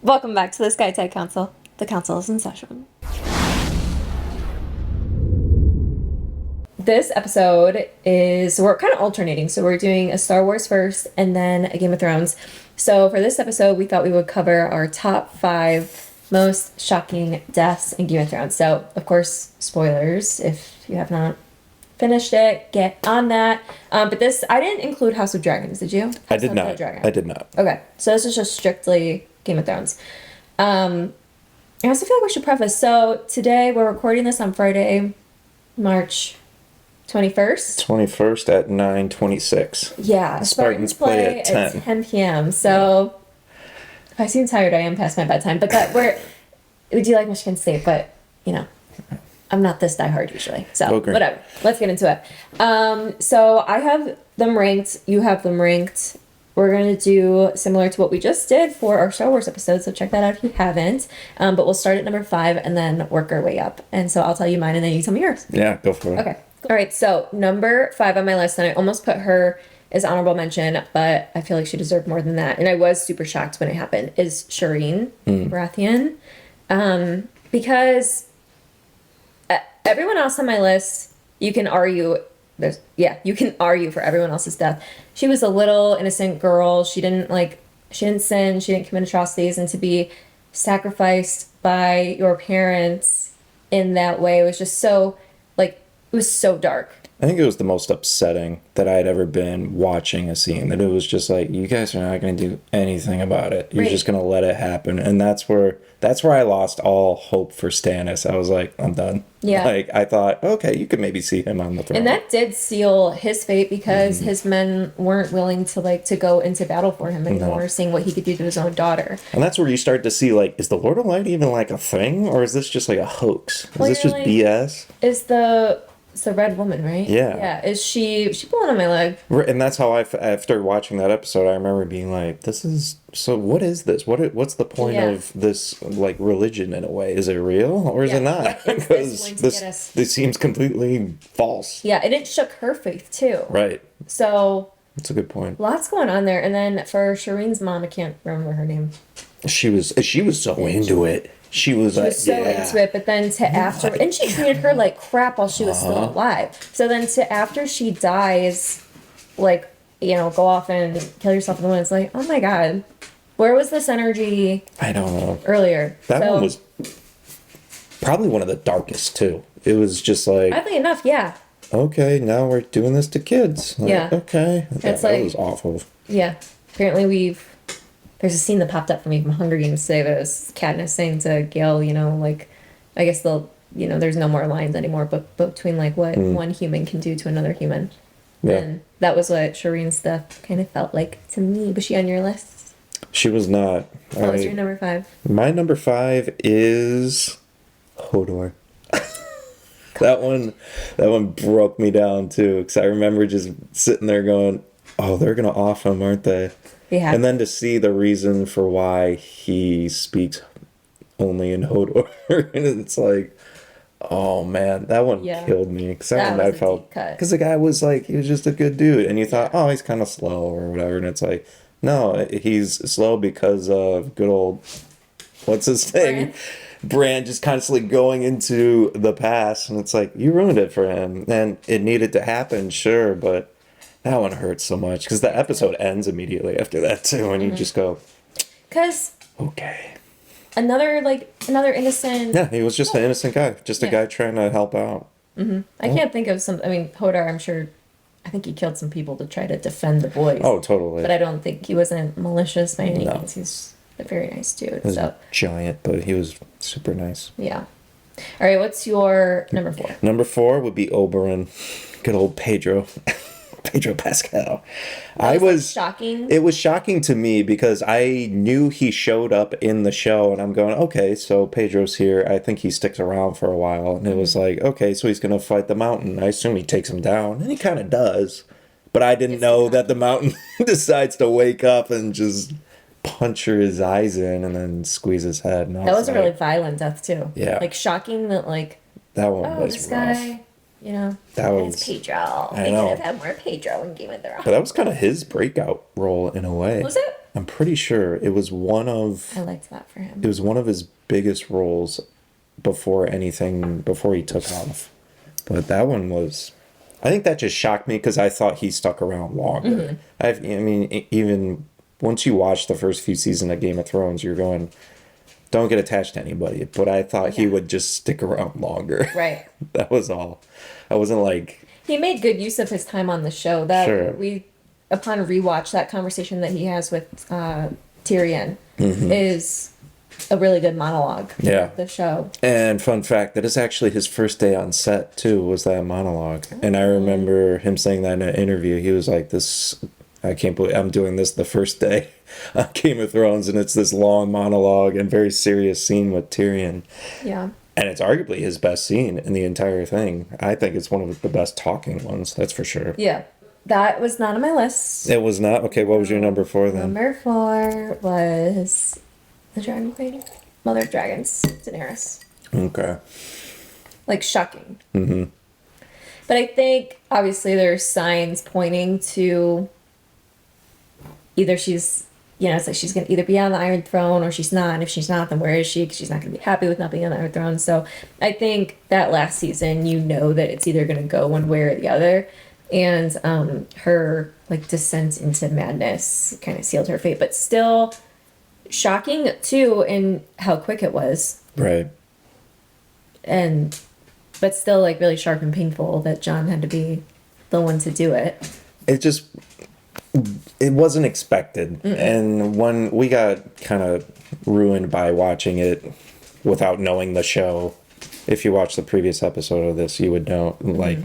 Welcome back to the Sky Tech Council. The council is in session. This episode is, we're kind of alternating. So we're doing a Star Wars first and then a Game of Thrones. So for this episode, we thought we would cover our top 5 most shocking deaths in Game of Thrones. So, of course, spoilers. If you have not finished it, get on that. But this, I didn't include House of Dragons, did you? I did not. I did not. Okay, so this is just strictly Game of Thrones. I also feel like we should preface. So today we're recording this on Friday, March 21st. 21st at 9:26. Yeah, Spartans play at 10 p.m. So if I seem tired, I am past my bedtime. But we do like Michigan State, but you know, I'm not this diehard usually. So whatever. Let's get into it. So I have them ranked. You have them ranked. We're going to do similar to what we just did for our Star Wars episode, so check that out if you haven't. But we'll start at number 5 and then work our way up. And so I'll tell you mine and then you tell me yours. Yeah, go for it. Okay. All right, so number 5 on my list, and I almost put her as honorable mention, but I feel like she deserved more than that. And I was super shocked when it happened, is Shireen Baratheon. Because everyone else on my list, you can argue... you can argue for everyone else's death. She was a little innocent girl. She didn't sin. She didn't commit atrocities, and to be sacrificed by your parents in that way was just so, it was so dark. I think it was the most upsetting that I had ever been watching a scene. That it was just like, you guys are not going to do anything about it. You're just going to let it happen. And that's where I lost all hope for Stannis. I was like, I'm done. Yeah. I thought, okay, you could maybe see him on the throne. And that did seal his fate because his men weren't willing to go into battle for him anymore, seeing what he could do to his own daughter. And that's where you start to see, is the Lord of Light even a thing? Or is this just a hoax? Is this just BS? It's the red woman, right? Yeah. Yeah. Is she pulling on my leg? And that's how after watching that episode, I remember being like, what is this? What's the point of this, religion in a way? Is it real or is it not? Because this seems completely false. Yeah, and it shook her faith too. Right. So. That's a good point. Lots going on there. And then for Shireen's mom, I can't remember her name. She was so into it. She was so into it, but then after, and she treated her like crap while she was still alive. So then after she dies, go off and kill yourself in the wind. It's like, oh my God, where was this energy? I don't know. Earlier. That one was probably one of the darkest too. It was just oddly enough, yeah. Okay, now we're doing this to kids. Okay. That was awful. Yeah. Apparently there's a scene that popped up for me from Hunger Games today that was Katniss saying to Gale, I guess there's no more lines anymore, but between what one human can do to another human. Yeah. And that was what Shireen's death kind of felt like to me. Was she on your list? She was not. What was your number 5? My number 5 is Hodor. That one broke me down too, because I remember just sitting there going, oh, they're going to off him, aren't they? Yeah. And then to see the reason for why he speaks only in Hodor, and it's like, oh man, that one killed me. Because I felt, because the guy was he was just a good dude, and you thought, oh, he's kind of slow or whatever, and it's like, no, he's slow because of good old, what's his name? Bran just constantly going into the past, and it's like, you ruined it for him, and it needed to happen, sure, but that one hurts so much because the episode ends immediately after that too, and you just go, because okay, another innocent. Yeah, he was just an innocent guy, just a guy trying to help out. I can't think of some. I mean, Hodor, I'm sure. I think he killed some people to try to defend the boys. Oh, totally. But I don't think he wasn't malicious by any means. He's a very nice dude. He was giant, but he was super nice. Yeah. All right, what's your number 4? Number 4 would be Oberyn. Good old Pedro. Pedro Pascal. Shocking. It was shocking to me because I knew he showed up in the show, and I'm going, okay, so Pedro's here. I think he sticks around for a while. And it was like, okay, so he's going to fight the mountain. I assume he takes him down, and he kind of does. But I didn't know that the mountain decides to wake up and just punch his eyes in and then squeeze his head. That was a really violent death too. Yeah. Shocking that that one was this rough. guy, that was it's Pedro. I know. Could have had more Pedro in Game of Thrones. But that was kind of his breakout role in a way. Was it? I'm pretty sure it was one of I liked that for him. it was one of his biggest roles before he took off. But that one was, I think that just shocked me because I thought he stuck around longer. I mean, even once you watch the first few seasons of Game of Thrones, you're going, don't get attached to anybody. But I thought he would just stick around longer. Right. That was all. I wasn't like, He made good use of his time on the show. That Sure. upon rewatch, that conversation that he has with Tyrion is a really good monologue. Yeah. Of the show. and fun fact, that is actually his first day on set too, was that monologue. And I remember him saying that in an interview. He was like, I can't believe I'm doing this the first day on Game of Thrones, and it's this long monologue and very serious scene with Tyrion. Yeah. And it's arguably his best scene in the entire thing. I think it's one of the best talking ones, that's for sure. Yeah. That was not on my list. It was not? Okay, what was your number 4 then? Number 4 was the Dragon Queen, Mother of Dragons, Daenerys. Okay. Like, shocking. But I think, obviously, there's signs pointing to either she's, it's like she's going to either be on the Iron Throne or she's not. And if she's not, then where is she? Because she's not going to be happy with not being on the Iron Throne. So I think that last season, that it's either going to go one way or the other. And her, like, descent into madness kind of sealed her fate. But still shocking, too, in how quick it was. Right. But still, like, really sharp and painful that Jon had to be the one to do it. It wasn't expected. And when we got kind of ruined by watching it without knowing the show, if you watch the previous episode of this, you would know, like,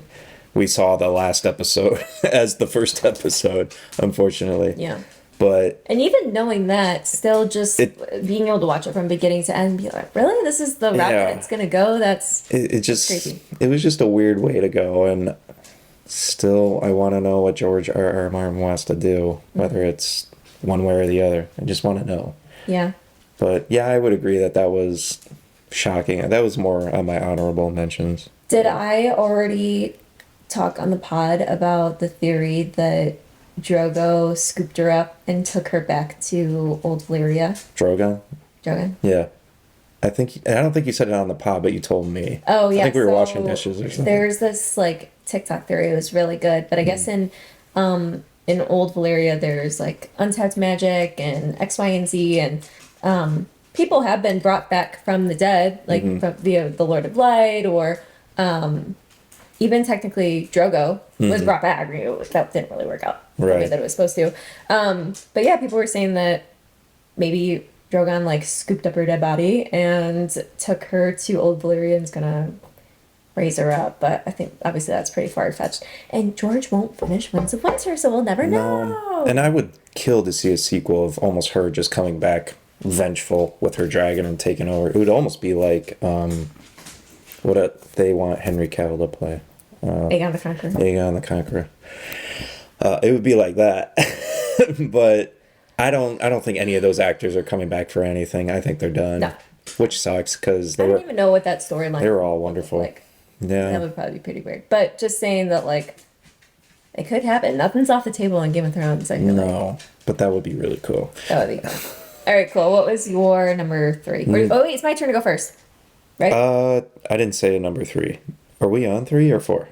we saw the last episode as the first episode, unfortunately. Yeah. And even knowing that, still just being able to watch it from beginning to end and be like, really? This is the route that it's going to go? That's crazy. It was just a weird way to go. And still, I want to know what George R.R. Martin wants to do, whether it's one way or the other. I just want to know. Yeah. But yeah, I would agree that was shocking. That was more on my honorable mentions. Did I already talk on the pod about the theory that Drogo scooped her up and took her back to Old Valyria? Drogon? Yeah. I don't think you said it on the pod, but you told me. Oh, yeah. I think we were washing dishes or something. There's this, like, TikTok theory. It was really good. But I guess in Old Valyria, there's, like, untapped magic and X, Y, and Z. And people have been brought back from the dead, like, via the Lord of Light, or even technically Drogo was brought back. That didn't really work out the way that it was supposed to. But yeah, people were saying that maybe Drogon, like, scooped up her dead body and took her to Old Valyria and's gonna raise her up. But I think obviously that's pretty far-fetched. And George won't finish Winds of Winter, so we'll never know. And I would kill to see a sequel of almost her just coming back vengeful with her dragon and taking over. It would almost be like what they want Henry Cavill to play. Aegon the Conqueror. Aegon the Conqueror. It would be like that. But I don't think any of those actors are coming back for anything. I think they're done. No. Which sucks because I don't even know what that storyline. They were all wonderful. Like. Yeah. That would probably be pretty weird. But just saying that, like, it could happen. Nothing's off the table in Game of Thrones. I feel like. But that would be really cool. That would be cool. All right, cool. What was your number 3? Oh, wait, it's my turn to go first. Right? I didn't say a number 3. Are we on 3 or 4?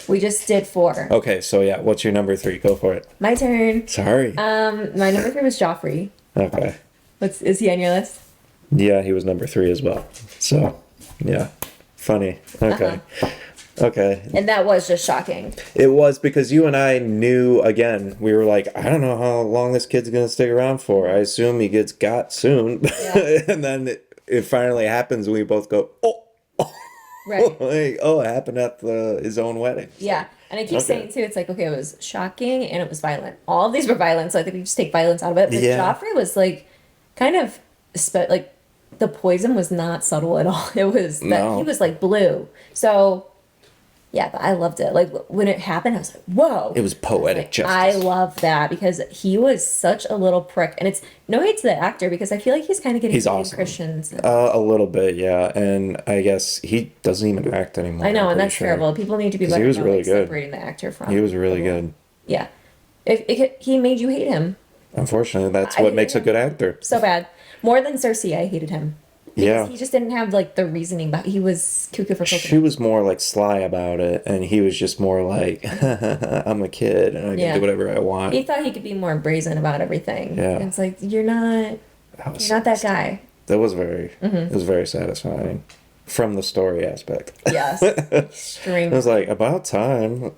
We just did 4. Okay, so yeah, what's your number 3? Go for it. My turn. Sorry. My number 3 was Joffrey. Okay. Is he on your list? Yeah, he was number 3 as well. So, yeah. Funny. Okay. Okay. And that was just shocking. It was because you and I knew, again, we were like, I don't know how long this kid's going to stick around for. I assume he gets got soon. Yeah. And then it finally happens and we both go, oh. Right. Like, oh, it happened at his own wedding. Yeah. And I keep saying, too, it's like, okay, it was shocking and it was violent. All of these were violent, so I think we just take violence out of it. But Joffrey was, like, kind of, like, the poison was not subtle at all. It was that he was, like, blue. So, yeah, but I loved it. Like, when it happened, I was like, whoa. It was poetic justice. I love that because he was such a little prick. And it's no hate to the actor because I feel like he's kind of getting awesome. Christians. A little bit, yeah. And I guess he doesn't even act anymore. I know, and that's terrible. People need to be better really good. separating the actor from. He was really good. Yeah. He made you hate him. Unfortunately, that's I what hated makes a him good actor. so bad. More than Cersei, I hated him. Because Yeah. he just didn't have like the reasoning, but he was cuckoo for She cocoa. was more like sly about it, and he was just more like, I'm a kid and I can Yeah. do whatever I want. He thought he could be more brazen about everything. Yeah. And it's like, you're not that guy. That was it was very satisfying from the story aspect. Yes. It Extremely. was like, about time.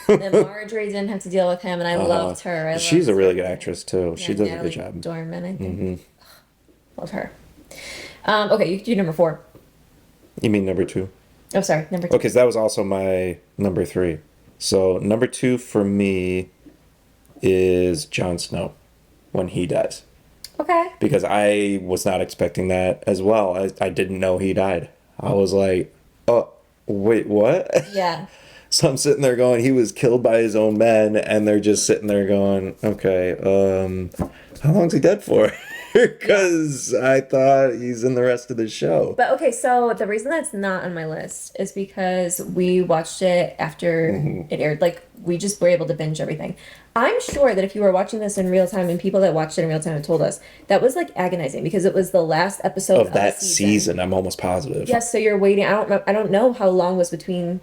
And Marjorie didn't have to deal with him, and I loved her. She's a loved really her. good actress too. She Yeah, does a Natalie good job. Dorman, I think. Love her. Okay, you do number 4. You mean number 2? Oh, sorry, number 2. Okay, so that was also my number 3. So number 2 for me is Jon Snow when he dies. Okay. Because I was not expecting that as well. I didn't know he died. I was like, oh, wait, what? Yeah. So I'm sitting there going, he was killed by his own men, and they're just sitting there going, okay, how long's he dead for? Because I thought he's in the rest of the show. But okay, so the reason that's not on my list is because we watched it after it aired. Like, we just were able to binge everything. I'm sure that if you were watching this in real time, and people that watched it in real time have told us, that was like agonizing because it was the last episode Of that the season. I'm almost positive. Yes, so you're waiting. I don't know how long was between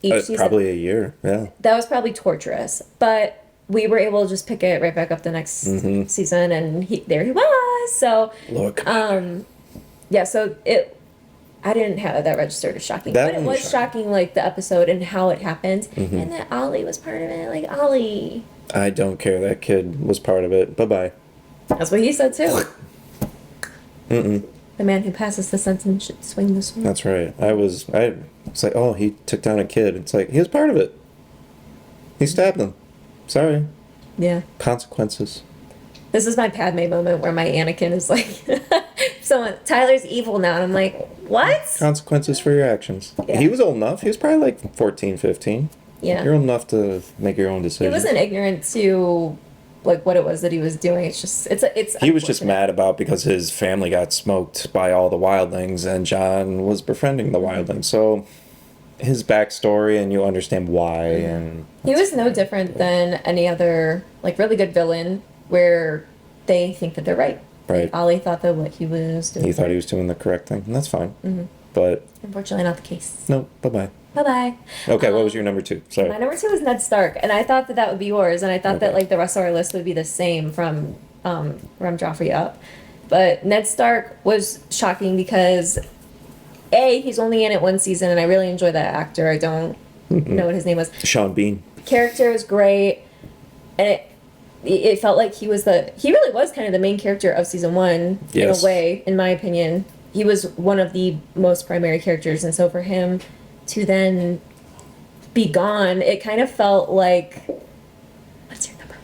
each season. Probably a year, yeah. That was probably torturous, but we were able to just pick it right back up the next season, and there he was. So Look. yeah, so I didn't have that registered as shocking, That but it one was was shocking, like the episode and how it happened, and that Ollie was part of it. Like, Ollie, I don't care. That kid was part of it. Bye-bye. that's what he said too. The man who passes the sentence should swing the sword. That's right. It's like, oh, he took down a kid. It's like, he was part of it. He stabbed him. Sorry. Yeah. Consequences. This is my Padme moment where my Anakin is like, Tyler's evil now. And I'm like, what? Consequences for your actions. Yeah. He was old enough. He was probably like 14, 15. Yeah. You're old enough to make your own He decisions. wasn't ignorant to like what it was that he was doing. It's just, it's He was just unfortunate. mad about because his family got smoked by all the wildlings, and John was befriending the wildlings. So his backstory, and you understand why. And He was no different than any other like really good villain where they think that they're right. Right. Like, Ollie thought that what he was doing. he thought he was doing the correct thing, and that's fine. But Unfortunately, not the case. no, bye-bye. Bye bye. Okay, what was your number 2? Sorry. My number 2 was Ned Stark, and I thought that would be yours, and I thought that Okay. like the rest of our list would be the same from Joffrey up. But Ned Stark was shocking because he's only in it one season, and I really enjoy that actor. I don't know what his name was. Sean Bean. Character was great, and it felt like he really was kind of the main character of season 1 Yes. in a way, in my opinion. He was one of the most primary characters, and so for him to then be gone, it kind of felt like, what's your number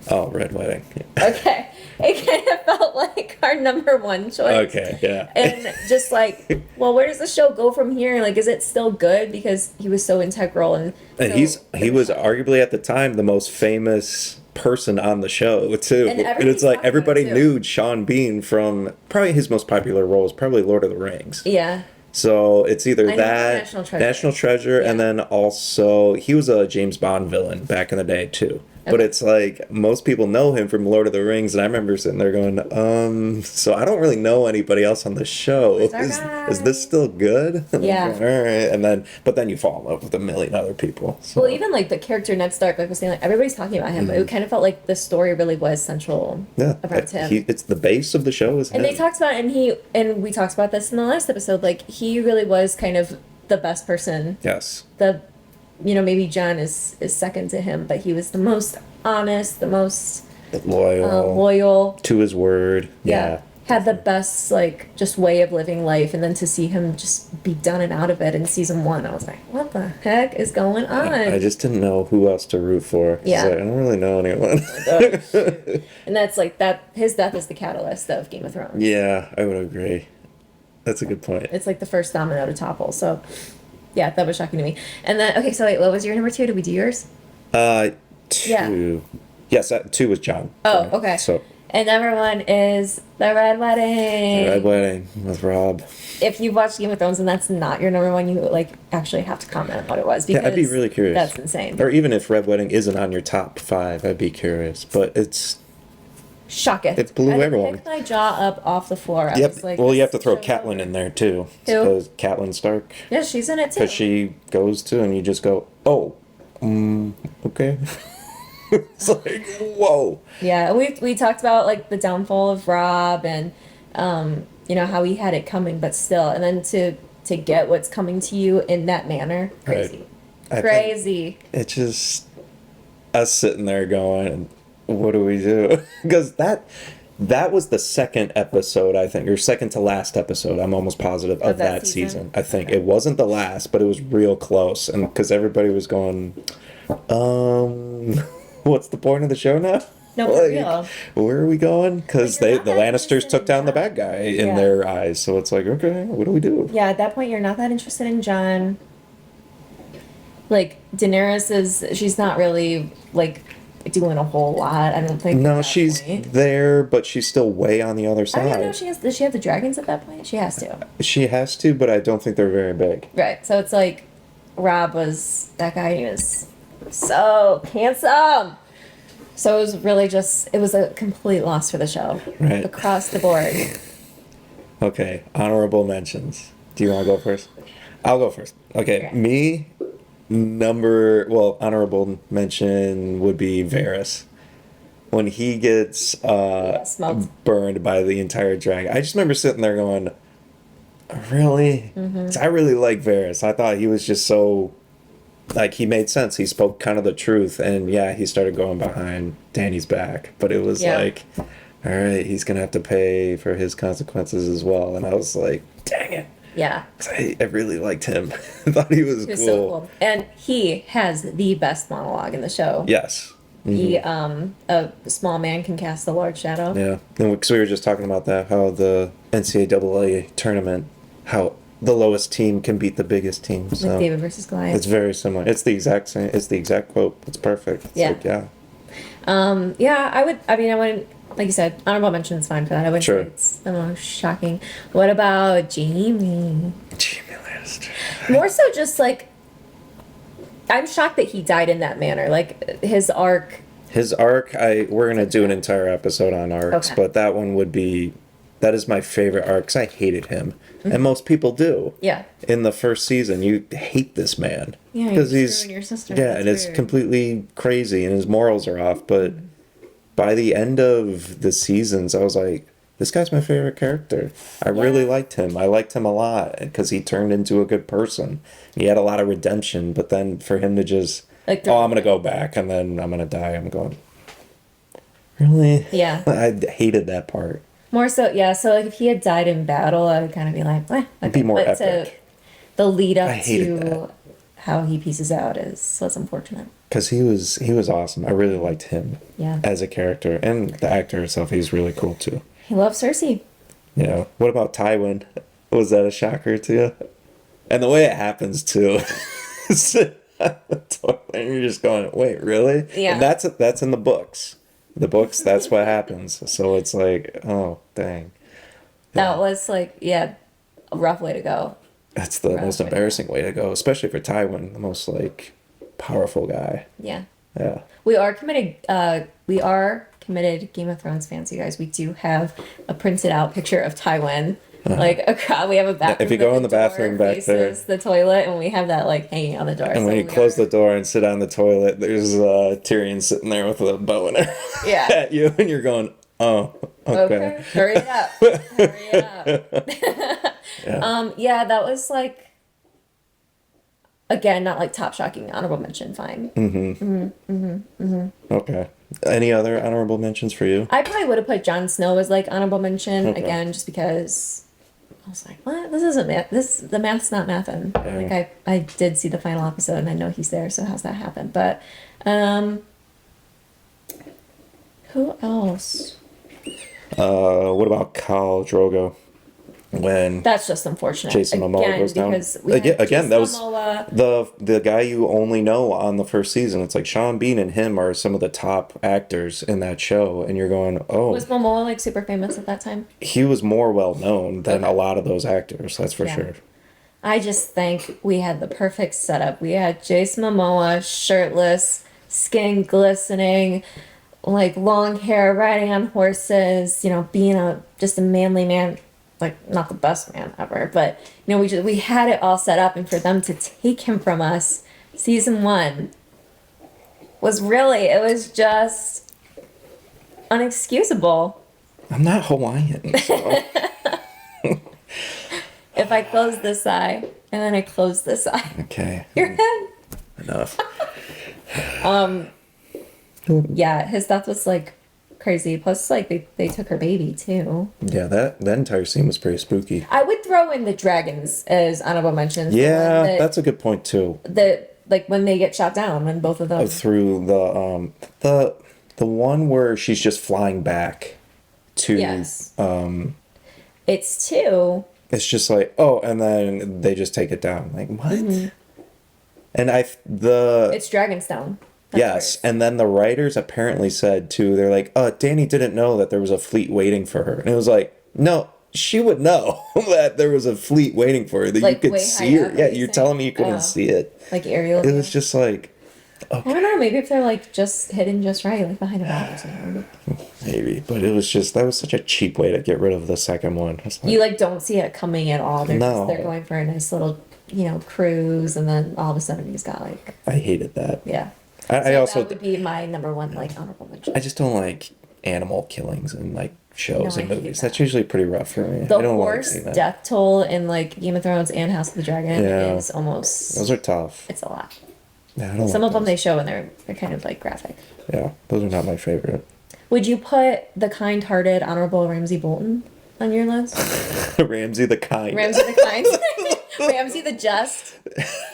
1? Oh, Red Wedding. Okay, it kind of felt like our number 1 choice. Okay, yeah. And just like, well, where does the show go from here? Like, is it still good because he was so integral? And He was arguably at the time the most famous person on the show too. And And it's like everybody's everybody talking about it, knew Sean Bean from probably his most popular role is probably Lord of the Rings. yeah. So it's either I know that National Treasure. and Yeah. then also he was a James Bond villain back in the day too. But it's like most people know him from Lord of the Rings, and I remember sitting there going, so I don't really know anybody else on the show. It's our Is guy. this still good? Yeah. All right, and but then you fall in love with a million other people. So. Well, even like the character Ned Stark, like I was saying, like everybody's talking about him, but it kind of felt like the story really was central Yeah, around him. it's the base of the show is And him. they talked about, and we talked about this in the last episode, like he really was kind of the best person. Yes. Maybe John is second to him, but he was the most honest, the most loyal. to his word. Yeah. Had the best like just way of living life, and then to see him just be done and out of it in season 1, I was like, what the heck is going on? I just didn't know who else to root for. 'Cause Yeah. I don't really know anyone. And that's like that. His death is the catalyst of Game of Thrones. Yeah, I would agree. That's a good point. It's like the first domino to topple. So, yeah, that was shocking to me. And then, okay, so wait, what was your number 2? Did we do yours? 2. Yeah. Yes, 2 was John. Oh, okay. So, And number 1 is The Red Wedding. Red Wedding with Rob. If you've watched Game of Thrones and that's not your number 1, you like actually have to comment on what it was, because Yeah, I'd be really curious. That's insane. Or even if Red Wedding isn't on your top 5, I'd be curious. But it's shocketh. It blew I everyone. picked my jaw up off the floor. I Yep. was like, Well, you have to this throw show's Catelyn over. in there too. Who? Because Catelyn Stark. Yeah, she's in it too. Because she goes to, and you just go, oh, okay. It's like, whoa. Yeah, we talked about like the downfall of Rob and you know how he had it coming, but still, and then to get what's coming to you in that manner, crazy, I think crazy. it's just us sitting there going, what do we do? Because that was the second episode, I think, or second to last episode, I'm almost positive, of that season. I think it wasn't the last, but it was real close. And because everybody was going, what's the point of the show now? No, for real. Where are we going? Because But you're the not that Lannisters interested took in down the Jon. bad guy in Yeah. their eyes. So it's like, okay, what do we do? Yeah, at that point, you're not that interested in Jon. Like Daenerys she's not really like doing a whole lot. I don't think. No, at that she's point. there, but she's still way on the other I side. don't know. She has. Does she have the dragons at that point? She has to. She has to, but I don't think they're very big. Right. So it's like Rob was that guy. He was so handsome. So it was really just it was a complete loss for the show. Right. Across the board. Okay, honorable mentions. Do you want to go first? I'll go first. Okay, Okay. me, honorable mention would be Varys. When he gets Smoked. burned by the entire dragon. I just remember sitting there going, really? Mm-hmm. 'Cause I really like Varys. I thought he was just so, like, he made sense. He spoke kind of the truth. And yeah, he started going behind Dany's back. But it was Yeah. like, all right, he's going to have to pay for his consequences as well. And I was like, dang it. Yeah. 'Cause I really liked him. I thought he was He was cool. so cool. And he has the best monologue in the show. Yes. He a small man can cast a large shadow. Yeah. Because we were just talking about that, how the NCAA tournament, how the lowest team can beat the biggest team. So Like David versus Goliath. it's very similar. It's the exact same. It's the exact quote. It's perfect. It's Yeah. like, yeah. Yeah, I wouldn't, like you said, honorable mention is fine for that. I wouldn't Sure. say it's the most shocking. What about Jamie? Jamie Lannister. More so just like, I'm shocked that he died in that manner. Like, his arc, His arc, we're gonna do an entire episode on arcs, Okay. but that one would be, that is my favorite arc 'cause I hated him, and most people do. yeah. In the first season, you hate this man Yeah, because you're he's screwing your sister. yeah, That's and it's weird. completely crazy, and his morals are off. But by the end of the seasons, I was like, this guy's my favorite character. I really liked him. I liked him a lot because he turned into a good person. He had a lot of redemption, but then for him to just Like oh, I'm gonna go back and then I'm gonna die. I'm going, really? Yeah. I hated that part. More so, yeah. So, like, if he had died in battle, I would kind of be like, It'd be more But epic. The lead I up hated to that. how he pieces out is less unfortunate. Because he was awesome. I really liked him Yeah. as a character, and the actor itself. He's really cool too. He loves Cersei. You know, what about Tywin? Was that a shocker to you? And the way it happens too. Sit on the toilet and you're just going, wait, really? Yeah. And that's in the books. The books, that's what happens. So it's like, oh, dang. That was like, yeah, a rough way to go. That's the most embarrassing way to go, especially for Tywin, the most like powerful guy. Yeah. Yeah. We are committed. We are committed Game of Thrones fans, you guys. We do have a printed out picture of Tywin. Like we have a bathroom. If you that go in the door bathroom back there. faces the toilet, and we have that like hanging on the door. And so when you we close are- the door and sit on the toilet, there's Tyrion sitting there with a bow and arrow Yeah. at you, and you're going, oh, okay. Hurry up. Hurry up. Yeah, that was like, again, not like top shocking, honorable mention, fine. Okay. Any other honorable mentions for you? I probably would have put Jon Snow as like honorable mention, Okay. again, just because I was like, what? This isn't math. The math's not mathin'. Yeah. Like, I did see the final episode and I know he's there, so how's that happen? But, who else? What about Khal Drogo? When That's just unfortunate. Jason Momoa goes down. Because we had Again, that was Jason Momoa. the guy you only know on the first season. It's like Sean Bean and him are some of the top actors in that show, and you're going, oh, Was Momoa like super famous at that time? he was more well known than Okay. a lot of those actors. That's for Yeah. sure. I just think we had the perfect setup. We had Jason Momoa shirtless, skin glistening, like long hair, riding on horses, you know, being just a manly man, like not the best man ever, but you know, we had it all set up, and for them to take him from us, season 1 was really, it was just unexcusable. I'm not Hawaiian. So. If I close this eye and then I close this eye, Okay. your head. Enough. Yeah, his death was like crazy. Plus, like they took her baby too. Yeah, that entire scene was pretty spooky. I would throw in the dragons as honorable mentions. Yeah, that's a good point too. Like when they get shot down, when both of them Through the one where she's just flying back to yes, it's 2. It's just like, oh, and then they just take it down. Like what? Mm-hmm. And It's Dragonstone. That's yes, and then the writers apparently said too. They're like, Danny didn't know that there was a fleet waiting for her, and it was like, no, she would know that there was a fleet waiting for her, that like you could see her. Yeah, you're saying? telling me you couldn't see it. Like aerial. It was just like, okay. I don't know. Maybe if they're like just hidden just right, like behind a wall or something. Maybe, but it was just, that was such a cheap way to get rid of the second one. You like don't see it coming at all. They're No. they're going for a nice little, you know, cruise, and then all of a sudden he's got like, I hated that. yeah. I also, that would be my number 1 like honorable mention. I just don't like animal killings in like shows No, and I hate movies. that. That's usually pretty rough for me. The I don't like horse seeing that. death toll in like Game of Thrones and House of the Dragon Yeah. is almost. Those are tough. It's a lot. Yeah, I don't Some like of them those. they show and they're kind of like graphic. Yeah, those are not my favorite. Would you put the kind-hearted Honorable Ramsay Bolton on your list? Ramsay the kind. Ramsay the kind. Ramsay the just.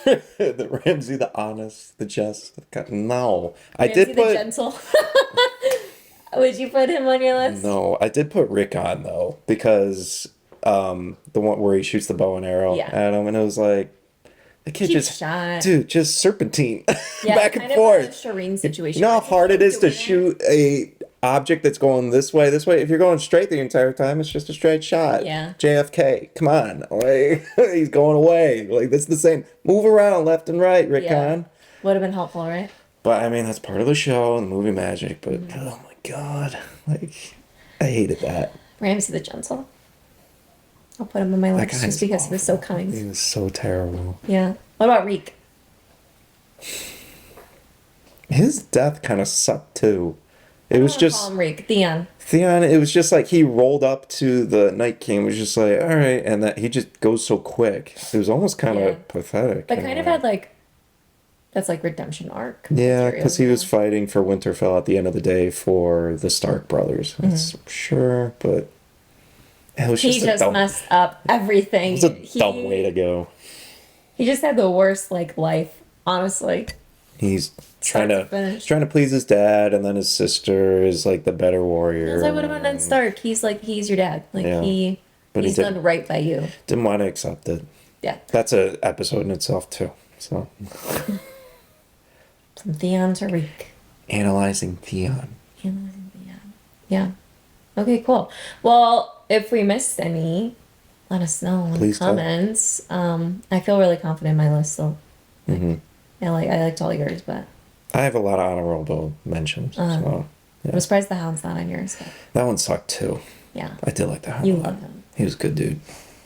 The Ramsay the honest, the just. The kind. No, I Ramsay did the put. gentle. Would you put him on your list? No, I did put Rick on though, because the one where he shoots the bow and arrow Yeah. at him, and it was like, the kid Keep just shot. dude, just serpentine Yeah, back and kind forth. of a Shireen situation. You know how Like, hard it is to doing shoot a object that's going this way, this way. If you're going straight the entire time, it's just a straight shot. Yeah. JFK, come on, like he's going away. Like that's the same. Move around left and right, Rick Yeah. Kahn. Would have been helpful, right? But I mean, that's part of the show and the movie magic. But Mm-hmm. oh my god, like I hated that. Ramsay the gentle. I'll put him on my That list guy's just because he was so awful. kind. He was so terrible. Yeah. What about Reek? His death kind of sucked too. It was just Call him Reek. Theon. Theon. It was just like he rolled up to the Night King, was just like, all right, and that he just goes so quick. It was almost kind of Yeah. pathetic. But in a kind of way. had like, that's like redemption arc. Yeah, material, because he you was know? fighting for Winterfell at the end of the day for the Stark brothers. Mm-hmm. That's sure, but it was He just, just a dumb, messed up everything. it was a dumb way to go. He just had the worst like life, honestly. He's Start trying to to finish. trying to please his dad, and then his sister is like the better warrior. Because I would have been Ned Stark. He's your dad. Like Yeah. But he he's didn't. done right by you. Didn't want to accept it. Yeah. That's a episode in itself too. So From Theon to Reek. analyzing Theon. Yeah. Okay, cool. Well, if we missed any, let us know in the Please do. comments. I feel really confident in my list, so Hmm. I liked all yours, but I have a lot of honorable mentions. So I'm surprised the Hound's not on yours. But that one sucked too. yeah, I did like the Hound. you a lot. love him. He was a good dude.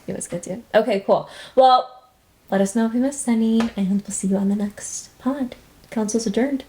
It was good too. Okay, cool. Well, let us know if we missed any, and we'll see you on the next pod. Council's adjourned.